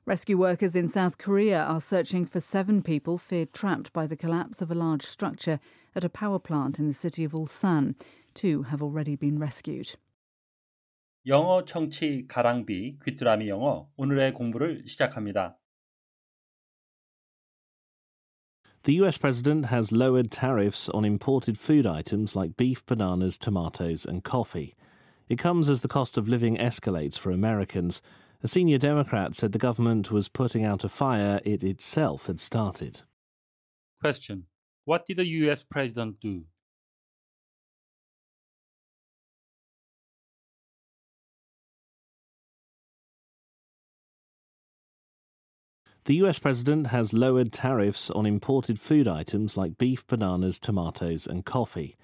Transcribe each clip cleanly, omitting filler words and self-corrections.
Rescue workers in South Korea are searching for 7 people feared trapped by the collapse of a large structure at a power plant in the city of Ulsan. 2 have already been rescued. 영어 청취 가랑비 귀뚜라미 영어 오늘의 공부를 시작합니다. The US president has lowered tariffs on imported food items like beef, bananas, tomatoes and coffee. It comes as the cost of living escalates for Americans. A senior Democrat said the government was putting out a fire it itself had started. Question. What did the US president do? The US president has lowered tariffs on imported food items like beef, bananas, tomatoes and coffee.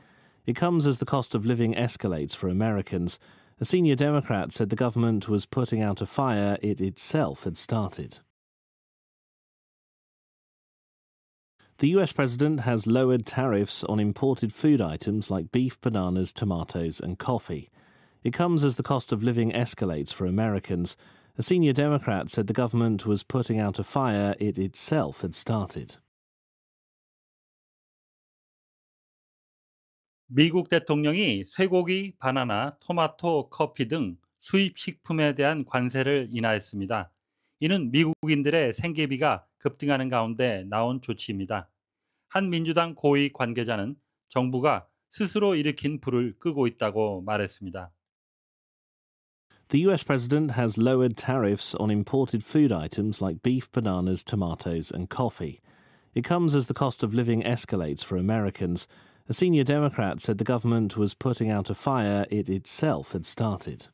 It comes as the cost of living escalates for Americans. A senior Democrat said the government was putting out a fire it itself had started. The US president has lowered tariffs on imported food items like beef, bananas, tomatoes and coffee. It comes as the cost of living escalates for Americans. A senior Democrat said the government was putting out a fire it itself had started. 미국 대통령이 쇠고기, 바나나, 토마토, 커피 등 수입 식품에 대한 관세를 인하했습니다. 이는 미국인들의 생계비가 급등하는 가운데 나온 조치입니다. 한 민주당 고위 관계자는 정부가 스스로 일으킨 불을 끄고 있다고 말했습니다. The US president has lowered tariffs on imported food items like beef, bananas, tomatoes and coffee. It comes as the cost of living escalates for Americans. A senior Democrat said the government was putting out a fire it itself had started.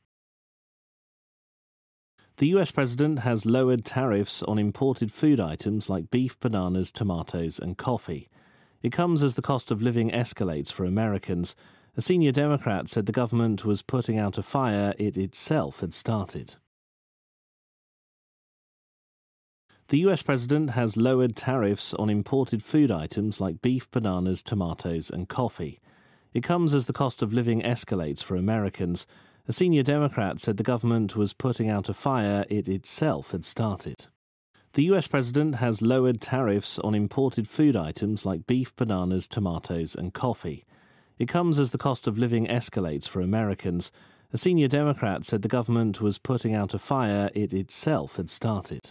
The US president has lowered tariffs on imported food items like beef, bananas, tomatoes and coffee. It comes as the cost of living escalates for Americans. A senior Democrat said the government was putting out a fire it itself had started. The US president has lowered tariffs on imported food items like beef, bananas, tomatoes and coffee. It comes as the cost of living escalates for Americans. A senior Democrat said the government was putting out a fire it itself had started. The US president has lowered tariffs on imported food items like beef, bananas, tomatoes and coffee. It comes as the cost of living escalates for Americans. A senior Democrat said the government was putting out a fire it itself had started.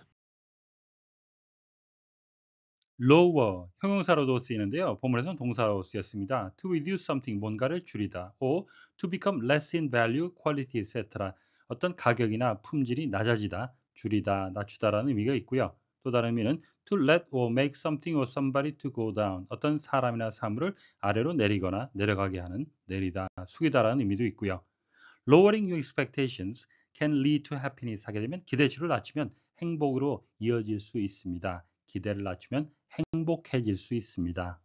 lower 형용사로도 쓰이는데요. 본문에서는 동사로 쓰였습니다. to reduce something 뭔가를 줄이다 or to become less in value, quality, etc. 어떤 가격이나 품질이 낮아지다, 줄이다, 낮추다라는 의미가 있고요. 또 다른 의미는 to let or make something or somebody to go down. 어떤 사람이나 사물을 아래로 내리거나 내려가게 하는, 내리다, 숙이다라는 의미도 있고요. lowering your expectations can lead to happiness 하게 되면 기대치를 낮추면 행복으로 이어질 수 있습니다. 기대를 낮추면 행복해질 수 있습니다.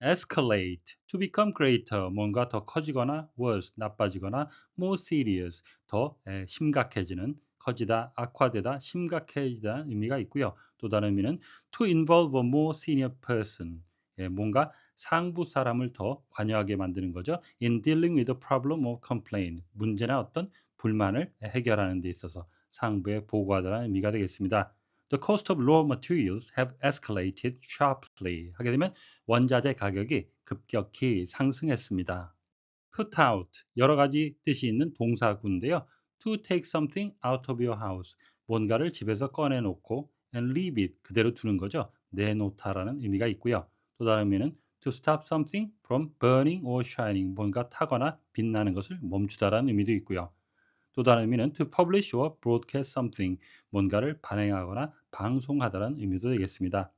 escalate, to become greater, 뭔가 더 커지거나 worse, 나빠지거나 more serious, 더 심각해지는, 커지다, 악화되다, 심각해지다 의미가 있고요. 또 다른 의미는 to involve a more senior person, 뭔가 상부 사람을 더 관여하게 만드는 거죠. in dealing with a problem or complaint, 문제나 어떤 불만을 해결하는 데 있어서 상부에 보고하다는 의미가 되겠습니다. The cost of raw materials have escalated sharply. 하게 되면 원자재 가격이 급격히 상승했습니다. put out, 여러 가지 뜻이 있는 동사구인데요. to take something out of your house, 뭔가를 집에서 꺼내놓고 and leave it, 그대로 두는 거죠. 내놓다라는 의미가 있고요. 또 다른 의미는 to stop something from burning or shining, 뭔가 타거나 빛나는 것을 멈추다라는 의미도 있고요. 또 다른 의미는 to publish or broadcast something, 뭔가를 발행하거나 방송하다라는 의미도 되겠습니다.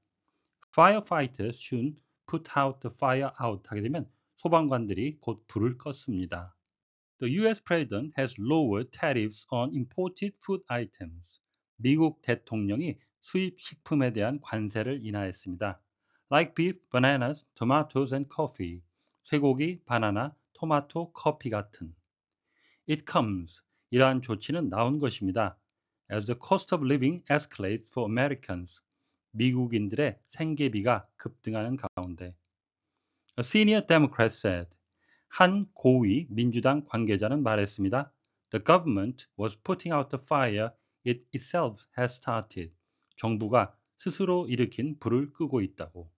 Firefighters soon put out the fire out 하게 되면 소방관들이 곧 불을 껐습니다. The US president has lowered tariffs on imported food items. 미국 대통령이 수입 식품에 대한 관세를 인하했습니다. Like beef, bananas, tomatoes and coffee. 쇠고기, 바나나, 토마토, 커피 같은. It comes. 이러한 조치는 나온 것입니다. As the cost of living escalates for Americans. 미국인들의 생계비가 급등하는 가운데. A senior Democrat said. 한 고위 민주당 관계자는 말했습니다. The government was putting out the fire it itself has started. 정부가 스스로 일으킨 불을 끄고 있다고.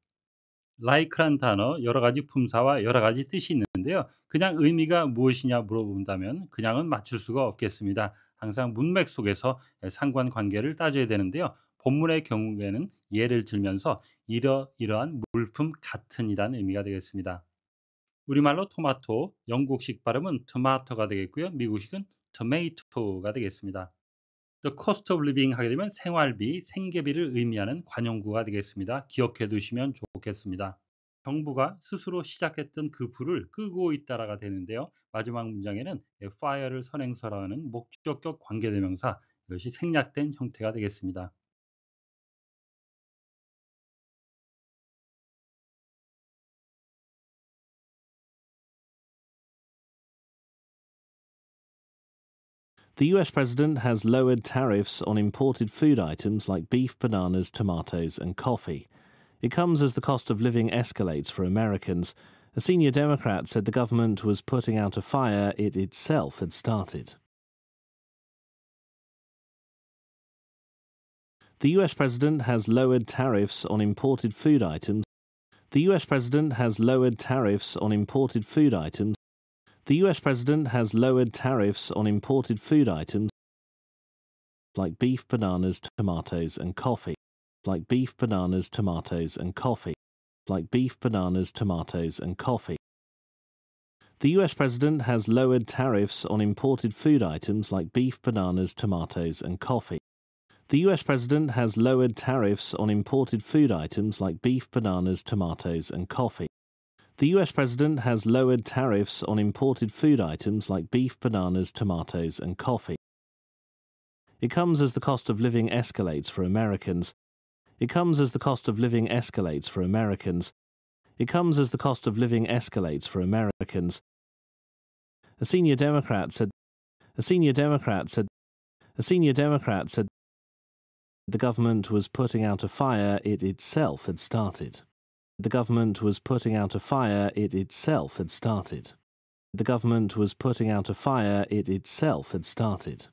like란 단어 여러 가지 품사와 여러 가지 뜻이 있는데요. 그냥 의미가 무엇이냐 물어본다면 그냥은 맞출 수가 없겠습니다. 항상 문맥 속에서 상관관계를 따져야 되는데요. 본문의 경우에는 예를 들면서 이러이러한 물품 같은이라는 의미가 되겠습니다. 우리말로 토마토, 영국식 발음은 토마토가 되겠고요. 미국식은 tomato가 되겠습니다. The cost of living 하게 되면 생활비, 생계비를 의미하는 관용구가 되겠습니다. 기억해 두시면 좋겠습니다. 정부가 스스로 시작했던 그 불을 끄고 있다라가 되는데요. 마지막 문장에는 fire를 선행서라는 목적격 관계대명사, 이것이 생략된 형태가 되겠습니다. The US president has lowered tariffs on imported food items like beef, bananas, tomatoes, and coffee. It comes as the cost of living escalates for Americans. A senior Democrat said the government was putting out a fire it itself had started. The US president has lowered tariffs on imported food items. The US president has lowered tariffs on imported food items. The US president has lowered tariffs on imported food items like beef, bananas, tomatoes, and coffee. Like beef, bananas, tomatoes, and coffee. Like beef, bananas, tomatoes, and coffee. The US president has lowered tariffs on imported food items like beef, bananas, tomatoes, and coffee. The US president has lowered tariffs on imported food items like beef, bananas, tomatoes, and coffee. The US president has lowered tariffs on imported food items like beef, bananas, tomatoes, and coffee. It comes as the cost of living escalates for Americans. It comes as the cost of living escalates for Americans. It comes as the cost of living escalates for Americans. A senior Democrat said the government was putting out a fire it itself had started. The government was putting out a fire it itself had started. The government was putting out a fire it itself had started.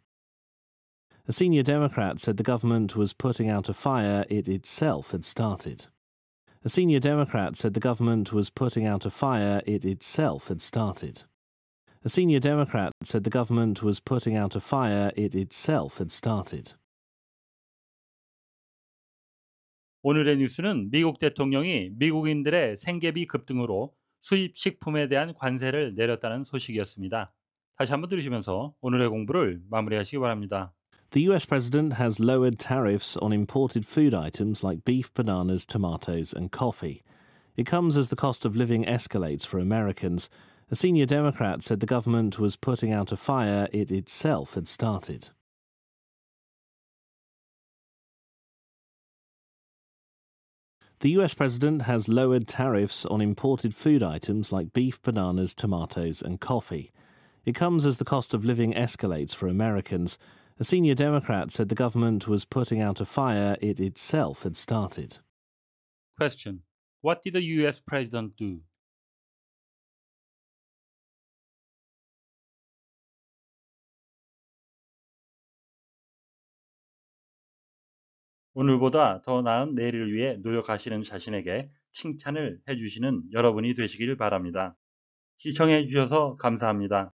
A senior Democrat said the government was putting out a fire it itself had started. A senior Democrat said the government was putting out a fire it itself had started. A senior Democrat said the government was putting out a fire it itself had started. 오늘의 뉴스는 미국 대통령이 미국인들의 생계비 급등으로 수입 식품에 대한 관세를 내렸다는 소식이었습니다. 다시 한번 들으시면서 오늘의 공부를 마무리하시기 바랍니다. The US president has lowered tariffs on imported food items like beef, bananas, tomatoes, and coffee. It comes as the cost of living escalates for Americans. A senior Democrat said the government was putting out a fire it itself had started. The US president has lowered tariffs on imported food items like beef, bananas, tomatoes, and coffee. It comes as the cost of living escalates for Americans. A senior Democrat said the government was putting out a fire it itself had started. Question. What did the US president do? 오늘보다 더 나은 내일을 위해 노력하시는 자신에게 칭찬을 해주시는 여러분이 되시길 바랍니다. 시청해 주셔서 감사합니다.